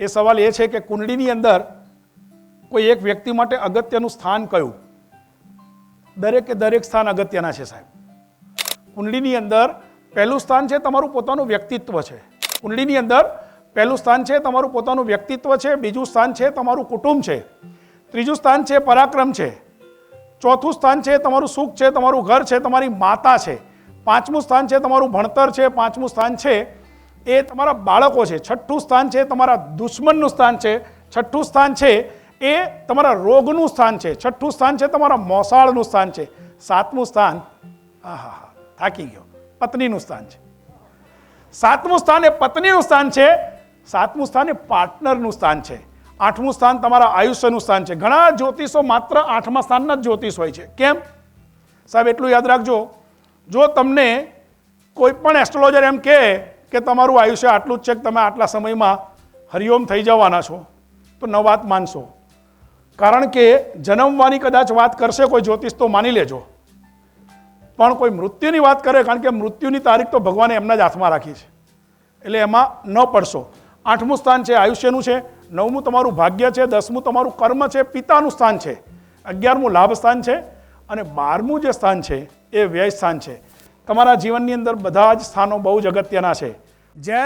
એ સવાલ એ છે કે કુંડળીની અંદર કોઈ એક વ્યક્તિ માટે અગત્યનું સ્થાન કયું? દરેકે દરેક સ્થાન અગત્યના છે સાહેબ. કુંડળીની અંદર પહેલું સ્થાન છે તમારું પોતાનું વ્યક્તિત્વ છે. કુંડળીની અંદર પહેલું સ્થાન છે તમારું પોતાનું વ્યક્તિત્વ છે, બીજું સ્થાન છે તમારું કુટુંબ છે, ત્રીજું સ્થાન છે પરાક્રમ છે, ચોથું સ્થાન છે તમારું સુખ છે, તમારું ઘર છે, તમારી માતા છે, પાંચમું સ્થાન છે તમારું ભણતર છે, પાંચમું સ્થાન છે એ તમારા બાળકો છે, છઠ્ઠું સ્થાન છે તમારા દુશ્મનનું સ્થાન છે, છઠ્ઠું સ્થાન છે એ તમારા રોગનું સ્થાન છે, છઠ્ઠું સ્થાન છે તમારા મોસાળનું સ્થાન છે, સાતમું સ્થાન થાકી ગયો પત્નીનું સ્થાન છે, સાતમું સ્થાન એ પત્નીનું સ્થાન છે, સાતમું સ્થાન એ પાર્ટનરનું સ્થાન છે, આઠમું સ્થાન તમારા આયુષ્યનું સ્થાન છે. ઘણા જ્યોતિષો માત્ર આઠમા સ્થાનના જ જ્યોતિષ હોય છે. કેમ સાહેબ? એટલું યાદ રાખજો, જો તમને કોઈ પણ એસ્ટ્રોલોજર એમ કે તમારું આયુષ્ય આટલું જ છે કે તમે આટલા સમયમાં હરિઓમ થઈ જવાના છો, તો ન વાત માનશો. કારણ કે જન્મવાની કદાચ વાત કરશે કોઈ જ્યોતિષ તો માની લેજો, પણ કોઈ મૃત્યુની વાત કરે, કારણ કે મૃત્યુની તારીખ તો ભગવાને એમના જ હાથમાં રાખી છે, એટલે એમાં ન પડશો. આઠમું સ્થાન છે આયુષ્યનું છે, નવમું તમારું ભાગ્ય છે, દસમું તમારું કર્મ છે, પિતાનું સ્થાન છે, 11મું લાભ સ્થાન છે અને 12મું જે સ્થાન છે એ વ્યય સ્થાન છે. તમારા જીવનની અંદર બધા જ સ્થાનો બહુ જ અગત્યના છે. જય